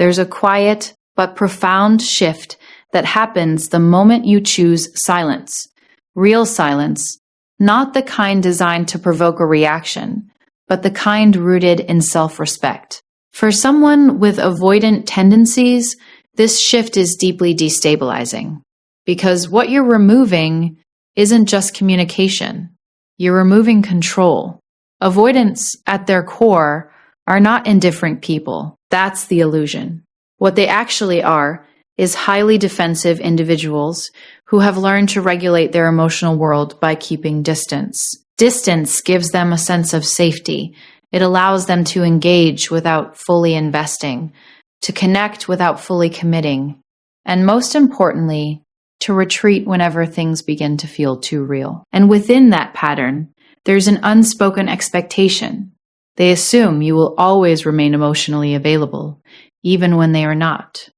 There's a quiet but profound shift that happens the moment you choose silence. Real silence, not the kind designed to provoke a reaction, but the kind rooted in self-respect. For someone with avoidant tendencies, this shift is deeply destabilizing, because what you're removing isn't just communication. You're removing control. Avoidants, at their core, are not indifferent people. That's the illusion. What they actually are is highly defensive individuals who have learned to regulate their emotional world by keeping distance. Distance gives them a sense of safety. It allows them to engage without fully investing, to connect without fully committing, and most importantly, to retreat whenever things begin to feel too real. And within that pattern, there's an unspoken expectation. They assume you will always remain emotionally available, even when they are not.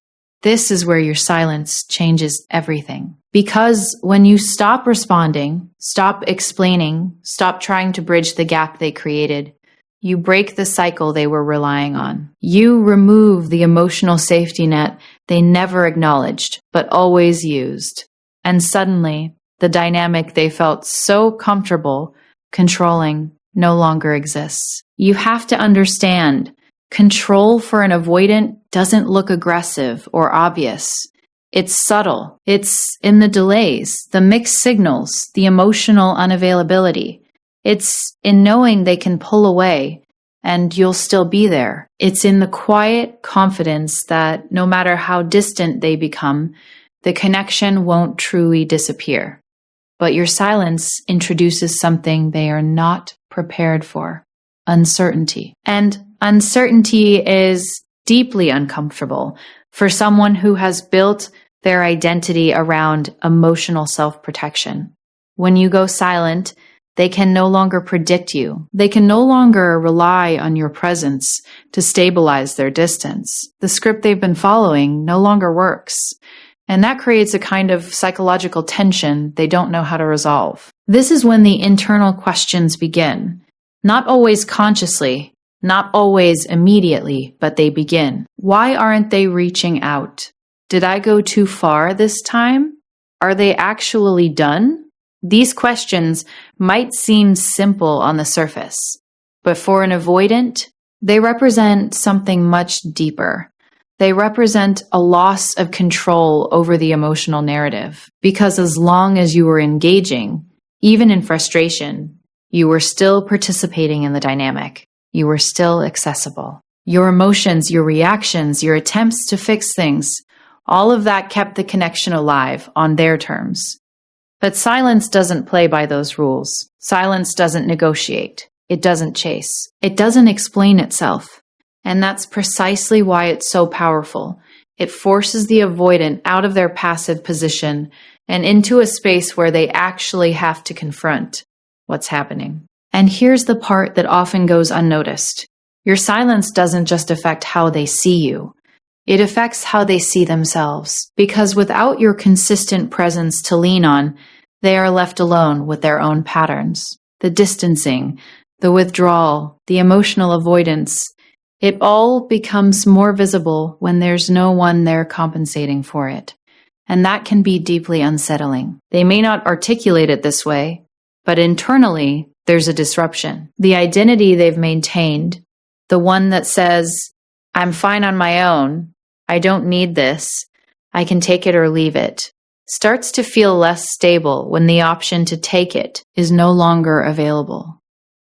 This is where your silence changes everything. Because when you stop responding, stop explaining, stop trying to bridge the gap they created, you break the cycle they were relying on. You remove the emotional safety net they never acknowledged, but always used. And suddenly, the dynamic they felt so comfortable controlling no longer exists. You have to understand, control for an avoidant doesn't look aggressive or obvious. It's subtle. It's in the delays, the mixed signals, the emotional unavailability. It's in knowing they can pull away and you'll still be there. It's in the quiet confidence that no matter how distant they become, the connection won't truly disappear. But your silence introduces something they are not prepared for: uncertainty. And uncertainty is deeply uncomfortable for someone who has built their identity around emotional self-protection. When you go silent, they can no longer predict you. They can no longer rely on your presence to stabilize their distance. The script they've been following no longer works. And that creates a kind of psychological tension they don't know how to resolve. This is when the internal questions begin. Not always consciously, not always immediately, but they begin. Why aren't they reaching out? Did I go too far this time? Are they actually done? These questions might seem simple on the surface, but for an avoidant, they represent something much deeper. They represent a loss of control over the emotional narrative, because as long as you were engaging, even in frustration, you were still participating in the dynamic. You were still accessible. Your emotions, your reactions, your attempts to fix things, all of that kept the connection alive on their terms. But silence doesn't play by those rules. Silence doesn't negotiate. It doesn't chase. It doesn't explain itself. And that's precisely why it's so powerful. It forces the avoidant out of their passive position and into a space where they actually have to confront what's happening. And here's the part that often goes unnoticed. Your silence doesn't just affect how they see you. It affects how they see themselves. Because without your consistent presence to lean on, they are left alone with their own patterns. The distancing, the withdrawal, the emotional avoidance, it all becomes more visible when there's no one there compensating for it. And that can be deeply unsettling. They may not articulate it this way, but internally, there's a disruption. The identity they've maintained, the one that says, I'm fine on my own, I don't need this, I can take it or leave it, starts to feel less stable when the option to take it is no longer available.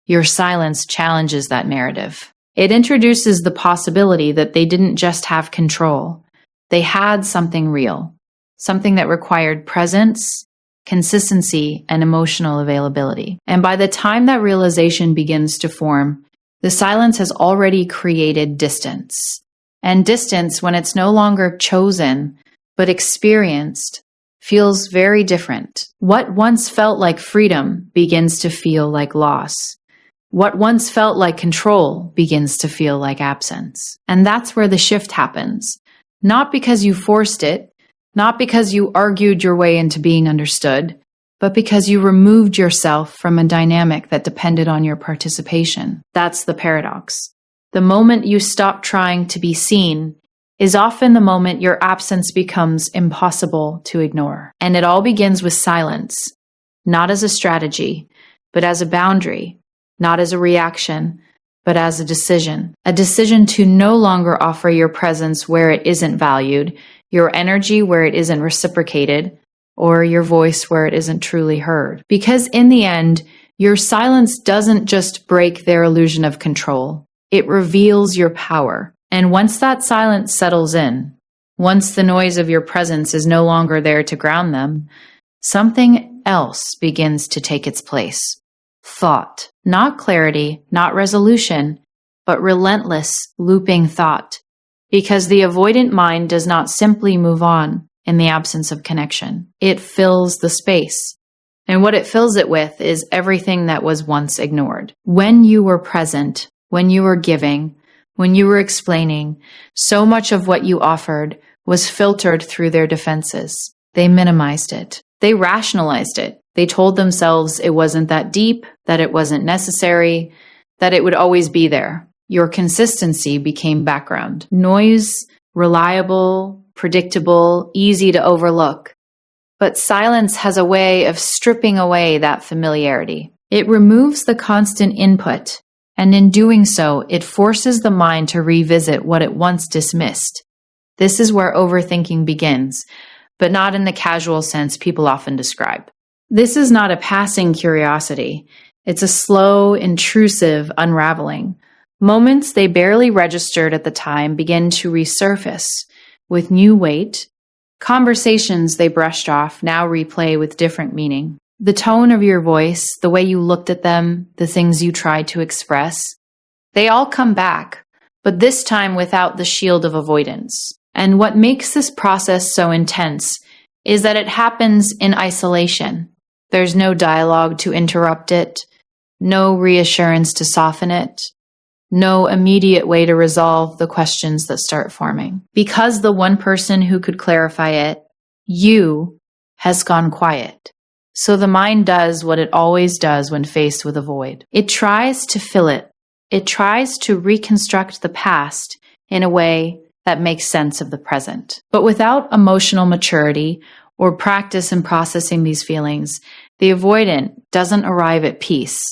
Your silence challenges that narrative. It introduces the possibility that they didn't just have control. They had something real, something that required presence, consistency, and emotional availability. And by the time that realization begins to form, the silence has already created distance. And distance, when it's no longer chosen, but experienced, feels very different. What once felt like freedom begins to feel like loss. What once felt like control begins to feel like absence. And that's where the shift happens. Not because you forced it, not because you argued your way into being understood, but because you removed yourself from a dynamic that depended on your participation. That's the paradox. The moment you stop trying to be seen, is often the moment your absence becomes impossible to ignore. And it all begins with silence, not as a strategy, but as a boundary, not as a reaction, but as a decision to no longer offer your presence where it isn't valued, your energy where it isn't reciprocated, or your voice where it isn't truly heard. Because in the end, your silence doesn't just break their illusion of control, it reveals your power. And once that silence settles in, once the noise of your presence is no longer there to ground them, something else begins to take its place. Thought. Not clarity, not resolution, but relentless, looping thought. Because the avoidant mind does not simply move on in the absence of connection. It fills the space. And what it fills it with is everything that was once ignored. When you were present, when you were giving, when you were explaining, so much of what you offered was filtered through their defenses. They minimized it. They rationalized it. They told themselves it wasn't that deep, that it wasn't necessary, that it would always be there. Your consistency became background. Noise, reliable, predictable, easy to overlook. But silence has a way of stripping away that familiarity. It removes the constant input, and in doing so, it forces the mind to revisit what it once dismissed. This is where overthinking begins, but not in the casual sense people often describe. This is not a passing curiosity. It's a slow, intrusive unraveling. Moments they barely registered at the time begin to resurface with new weight. Conversations they brushed off now replay with different meaning. The tone of your voice, the way you looked at them, the things you tried to express, they all come back, but this time without the shield of avoidance. And what makes this process so intense is that it happens in isolation. There's no dialogue to interrupt it, no reassurance to soften it, no immediate way to resolve the questions that start forming. Because the one person who could clarify it, you, has gone quiet. So the mind does what it always does when faced with a void. It tries to fill it. It tries to reconstruct the past in a way that makes sense of the present. But without emotional maturity or practice in processing these feelings, the avoidant doesn't arrive at peace.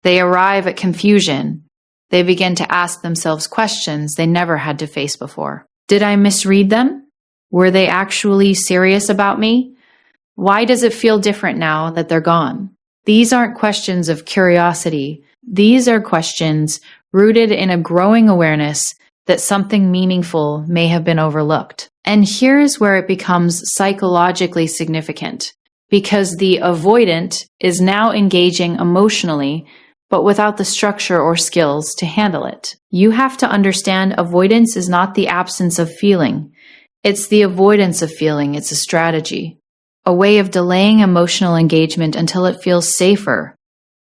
They arrive at confusion. They begin to ask themselves questions they never had to face before. Did I misread them? Were they actually serious about me? Why does it feel different now that they're gone? These aren't questions of curiosity. These are questions rooted in a growing awareness that something meaningful may have been overlooked. And here's where it becomes psychologically significant, because the avoidant is now engaging emotionally, but without the structure or skills to handle it. You have to understand avoidance is not the absence of feeling. It's the avoidance of feeling. It's a strategy, a way of delaying emotional engagement until it feels safer,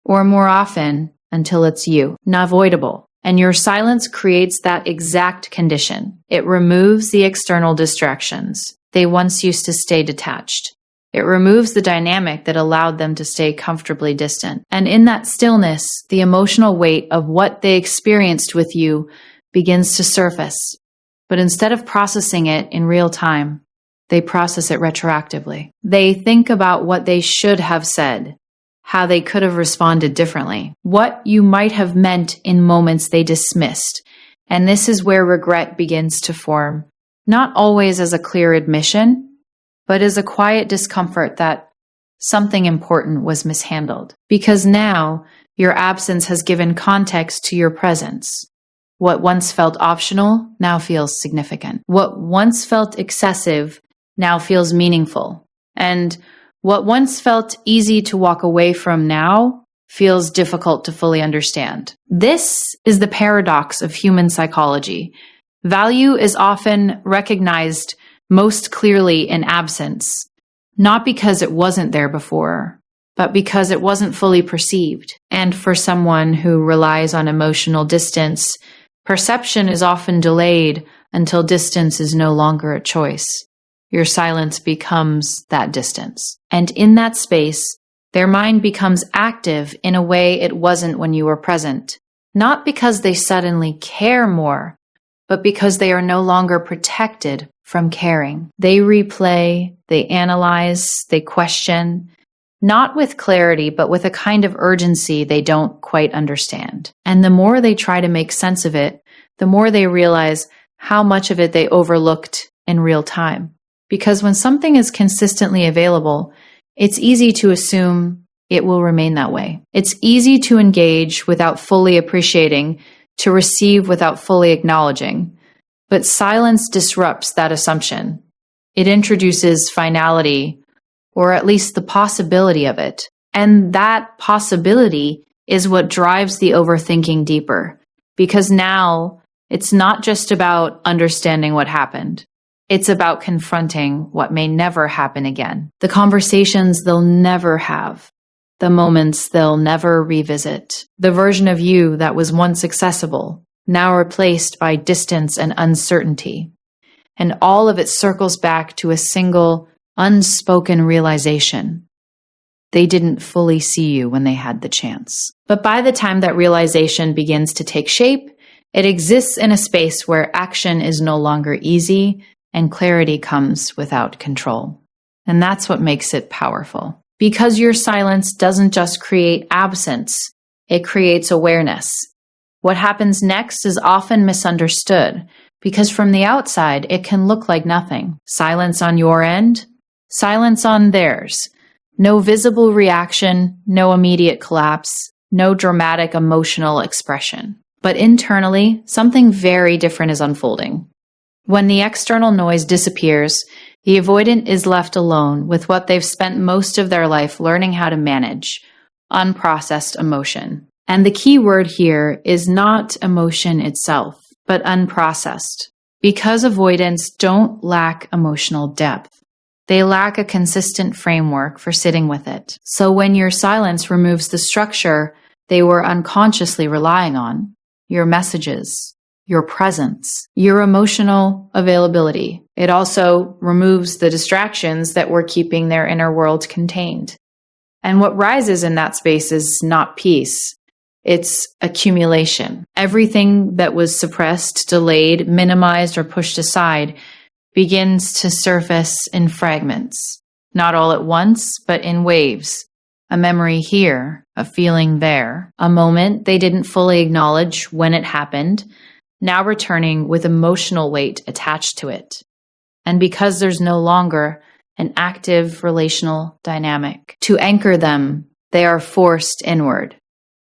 or more often, until it's you, unavoidable. And your silence creates that exact condition. It removes the external distractions. They once used to stay detached. It removes the dynamic that allowed them to stay comfortably distant. And in that stillness, the emotional weight of what they experienced with you begins to surface. But instead of processing it in real time, they process it retroactively. They think about what they should have said, how they could have responded differently, what you might have meant in moments they dismissed. And this is where regret begins to form, not always as a clear admission, but as a quiet discomfort that something important was mishandled. Because now your absence has given context to your presence. What once felt optional now feels significant. What once felt excessive now feels meaningful. And what once felt easy to walk away from now feels difficult to fully understand. This is the paradox of human psychology. Value is often recognized most clearly in absence, not because it wasn't there before, but because it wasn't fully perceived. And for someone who relies on emotional distance, perception is often delayed until distance is no longer a choice. Your silence becomes that distance. And in that space, their mind becomes active in a way it wasn't when you were present. Not because they suddenly care more, but because they are no longer protected from caring. They replay, they analyze, they question, not with clarity, but with a kind of urgency they don't quite understand. And the more they try to make sense of it, the more they realize how much of it they overlooked in real time. Because when something is consistently available, it's easy to assume it will remain that way. It's easy to engage without fully appreciating, to receive without fully acknowledging. But silence disrupts that assumption. It introduces finality, or at least the possibility of it. And that possibility is what drives the overthinking deeper. Because now it's not just about understanding what happened. It's about confronting what may never happen again. The conversations they'll never have. The moments they'll never revisit. The version of you that was once accessible, now replaced by distance and uncertainty. And all of it circles back to a single, unspoken realization. They didn't fully see you when they had the chance. But by the time that realization begins to take shape, it exists in a space where action is no longer easy and clarity comes without control. And that's what makes it powerful. Because your silence doesn't just create absence, it creates awareness. What happens next is often misunderstood, because from the outside, it can look like nothing. Silence on your end, silence on theirs. No visible reaction, no immediate collapse, no dramatic emotional expression. But internally, something very different is unfolding. When the external noise disappears, the avoidant is left alone with what they've spent most of their life learning how to manage, unprocessed emotion. And the key word here is not emotion itself, but unprocessed. Because avoidants don't lack emotional depth. They lack a consistent framework for sitting with it. So when your silence removes the structure they were unconsciously relying on, your messages, your presence, your emotional availability. It also removes the distractions that were keeping their inner world contained. And what rises in that space is not peace. It's accumulation. Everything that was suppressed, delayed, minimized, or pushed aside begins to surface in fragments. Not all at once, but in waves. A memory here, a feeling there, a moment they didn't fully acknowledge when it happened, now returning with emotional weight attached to it. And because there's no longer an active relational dynamic to anchor them, they are forced inward.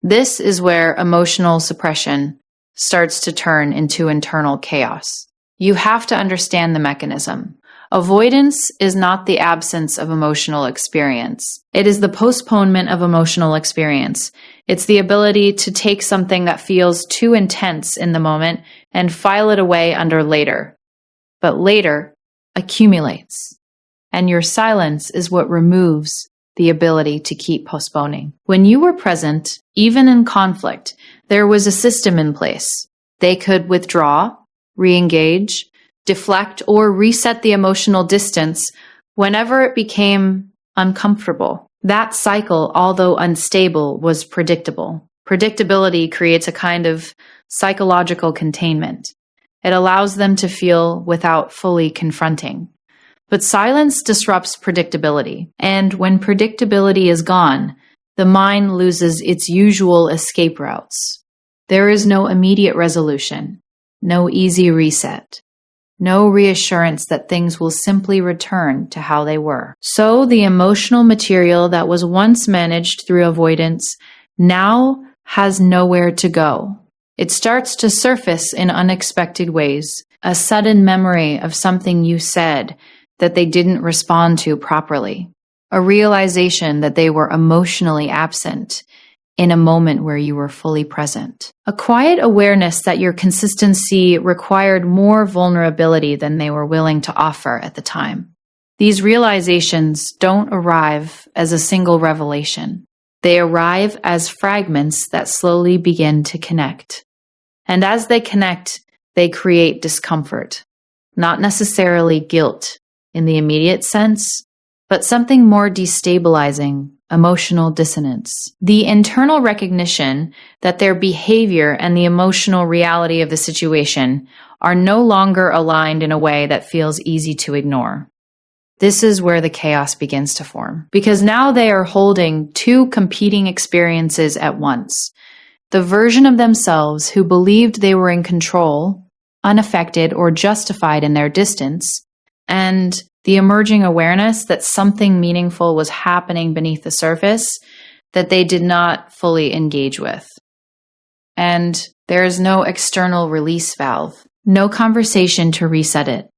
This is where emotional suppression starts to turn into internal chaos. You have to understand the mechanism. Avoidance is not the absence of emotional experience. It is the postponement of emotional experience. It's the ability to take something that feels too intense in the moment and file it away under later. But later accumulates. And your silence is what removes the ability to keep postponing. When you were present, even in conflict, there was a system in place. They could withdraw, re-engage, deflect, or reset the emotional distance whenever it became uncomfortable. That cycle, although unstable, was predictable. Predictability creates a kind of psychological containment. It allows them to feel without fully confronting. But silence disrupts predictability. And when predictability is gone, the mind loses its usual escape routes. There is no immediate resolution, no easy reset. No reassurance that things will simply return to how they were. So the emotional material that was once managed through avoidance now has nowhere to go. It starts to surface in unexpected ways. A sudden memory of something you said that they didn't respond to properly. A realization that they were emotionally absent in a moment where you were fully present. A quiet awareness that your consistency required more vulnerability than they were willing to offer at the time. These realizations don't arrive as a single revelation. They arrive as fragments that slowly begin to connect. And as they connect, they create discomfort. Not necessarily guilt in the immediate sense, but something more destabilizing, emotional dissonance. The internal recognition that their behavior and the emotional reality of the situation are no longer aligned in a way that feels easy to ignore. This is where the chaos begins to form, because now they are holding two competing experiences at once. The version of themselves who believed they were in control, unaffected, or justified in their distance, and the emerging awareness that something meaningful was happening beneath the surface that they did not fully engage with. And there is no external release valve, no conversation to reset it,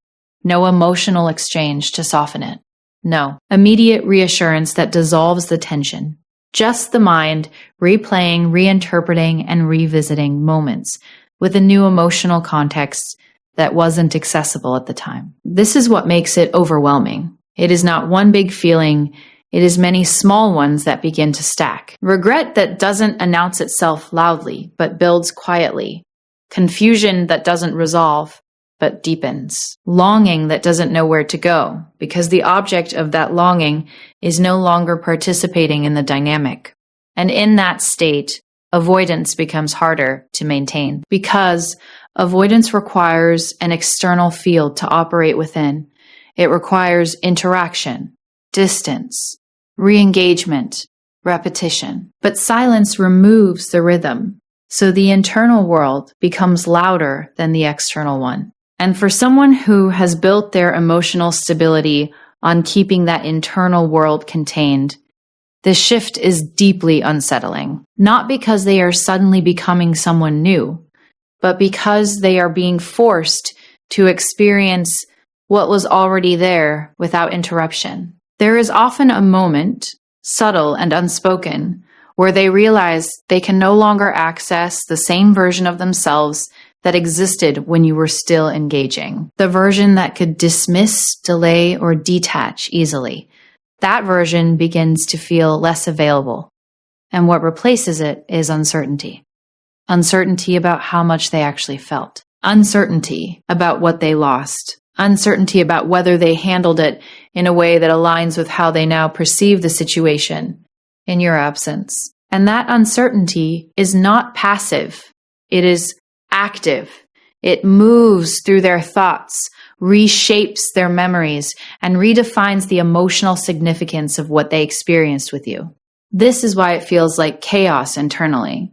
no emotional exchange to soften it, no immediate reassurance that dissolves the tension, just the mind replaying, reinterpreting, and revisiting moments with a new emotional context that wasn't accessible at the time. This is what makes it overwhelming. It is not one big feeling, it is many small ones that begin to stack. Regret that doesn't announce itself loudly, but builds quietly. Confusion that doesn't resolve, but deepens. Longing that doesn't know where to go, because the object of that longing is no longer participating in the dynamic. And in that state, avoidance becomes harder to maintain, because avoidance requires an external field to operate within. It requires interaction, distance, re-engagement, repetition. But silence removes the rhythm, so the internal world becomes louder than the external one. And for someone who has built their emotional stability on keeping that internal world contained, this shift is deeply unsettling. Not because they are suddenly becoming someone new, but because they are being forced to experience what was already there without interruption. There is often a moment, subtle and unspoken, where they realize they can no longer access the same version of themselves that existed when you were still engaging. The version that could dismiss, delay, or detach easily. That version begins to feel less available. And what replaces it is uncertainty. Uncertainty about how much they actually felt. Uncertainty about what they lost. Uncertainty about whether they handled it in a way that aligns with how they now perceive the situation in your absence. And that uncertainty is not passive. It is active. It moves through their thoughts, reshapes their memories, and redefines the emotional significance of what they experienced with you. This is why it feels like chaos internally.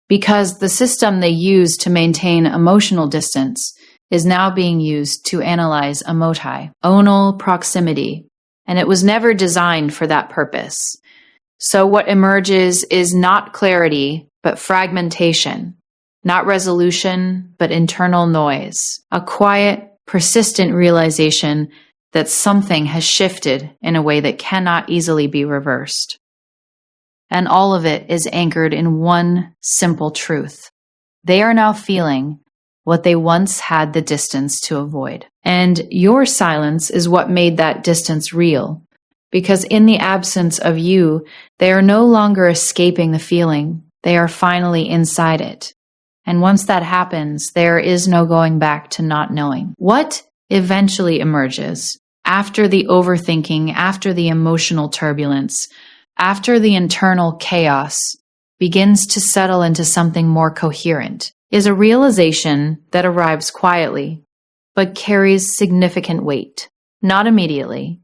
Because the system they use to maintain emotional distance is now being used to analyze emoti, onal proximity, and it was never designed for that purpose. So what emerges is not clarity, but fragmentation, not resolution, but internal noise, a quiet, persistent realization that something has shifted in a way that cannot easily be reversed. And all of it is anchored in one simple truth. They are now feeling what they once had the distance to avoid. And your silence is what made that distance real. Because in the absence of you, they are no longer escaping the feeling. They are finally inside it. And once that happens, there is no going back to not knowing. What eventually emerges after the overthinking, after the emotional turbulence, after the internal chaos begins to settle into something more coherent, is a realization that arrives quietly, but carries significant weight. Not immediately,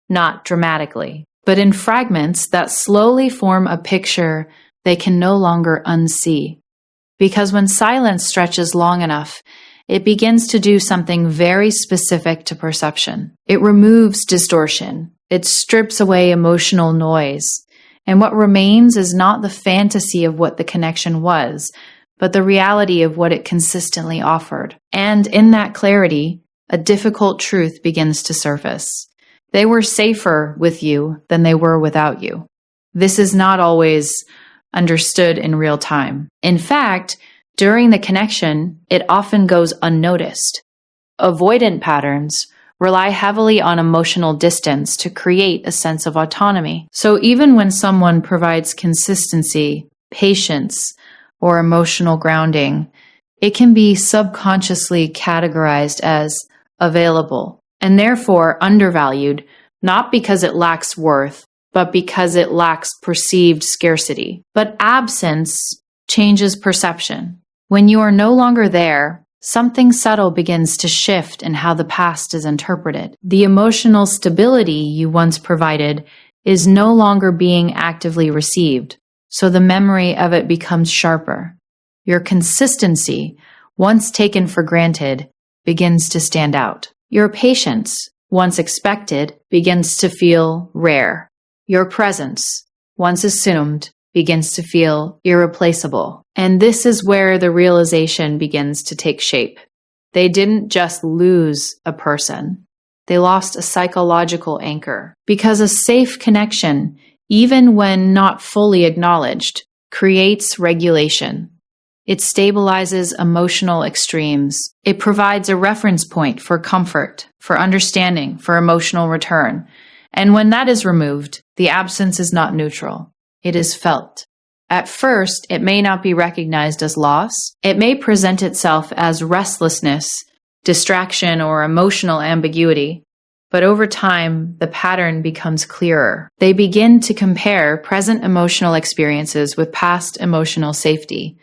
not dramatically, but in fragments that slowly form a picture they can no longer unsee. Because when silence stretches long enough, it begins to do something very specific to perception. It removes distortion. It strips away emotional noise. And what remains is not the fantasy of what the connection was, but the reality of what it consistently offered. And in that clarity, a difficult truth begins to surface. They were safer with you than they were without you. This is not always understood in real time. In fact, during the connection, it often goes unnoticed. Avoidant patterns rely heavily on emotional distance to create a sense of autonomy. So even when someone provides consistency, patience, or emotional grounding, it can be subconsciously categorized as available and therefore undervalued, not because it lacks worth, but because it lacks perceived scarcity. But absence changes perception. When you are no longer there, something subtle begins to shift in how the past is interpreted. The emotional stability you once provided is no longer being actively received, so the memory of it becomes sharper. Your consistency, once taken for granted, begins to stand out. Your patience, once expected, begins to feel rare. Your presence, once assumed, begins to feel irreplaceable. And this is where the realization begins to take shape. They didn't just lose a person. They lost a psychological anchor. Because a safe connection, even when not fully acknowledged, creates regulation. It stabilizes emotional extremes. It provides a reference point for comfort, for understanding, for emotional return. And when that is removed, the absence is not neutral. It is felt. At first, it may not be recognized as loss. It may present itself as restlessness, distraction, or emotional ambiguity. But over time, the pattern becomes clearer. They begin to compare present emotional experiences with past emotional safety,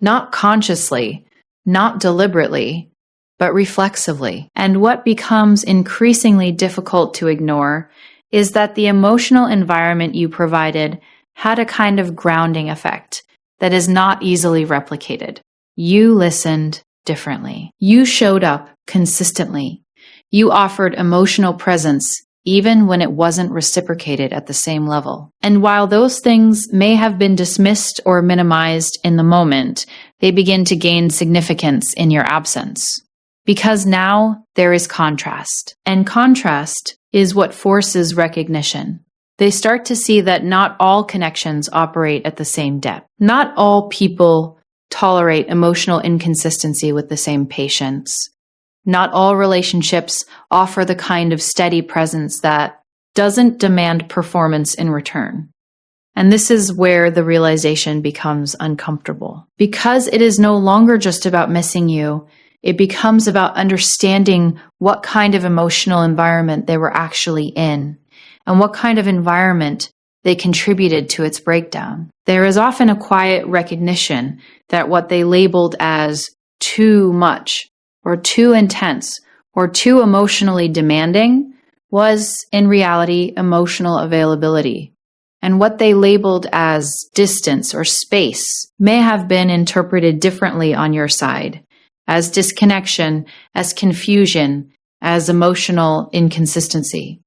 not consciously, not deliberately, but reflexively. And what becomes increasingly difficult to ignore is that the emotional environment you provided had a kind of grounding effect that is not easily replicated. You listened differently. You showed up consistently. You offered emotional presence even when it wasn't reciprocated at the same level. And while those things may have been dismissed or minimized in the moment, they begin to gain significance in your absence. Because now there is contrast. And contrast is what forces recognition. They start to see that not all connections operate at the same depth. Not all people tolerate emotional inconsistency with the same patience. Not all relationships offer the kind of steady presence that doesn't demand performance in return. And this is where the realization becomes uncomfortable. Because it is no longer just about missing you, it becomes about understanding what kind of emotional environment they were actually in, and what kind of environment they contributed to its breakdown. There is often a quiet recognition that what they labeled as too much, or too intense, or too emotionally demanding was, in reality, emotional availability. And what they labeled as distance or space may have been interpreted differently on your side, as disconnection, as confusion, as emotional inconsistency.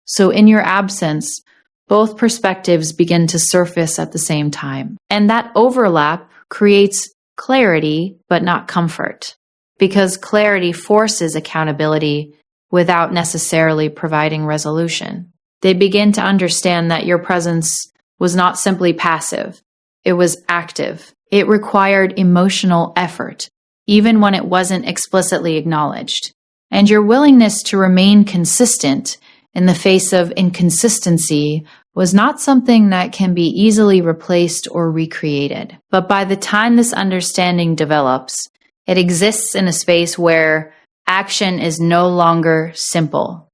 So in your absence, both perspectives begin to surface at the same time. And that overlap creates clarity, but not comfort. Because clarity forces accountability without necessarily providing resolution. They begin to understand that your presence was not simply passive, it was active. It required emotional effort, even when it wasn't explicitly acknowledged. And your willingness to remain consistent in the face of inconsistency was not something that can be easily replaced or recreated. But by the time this understanding develops, it exists in a space where action is no longer simple,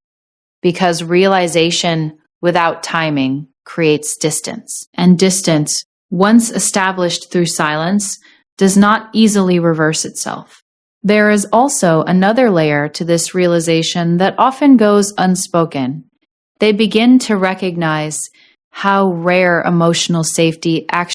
because realization without timing creates distance. And distance, once established through silence, does not easily reverse itself. There is also another layer to this realization that often goes unspoken. They begin to recognize how rare emotional safety actually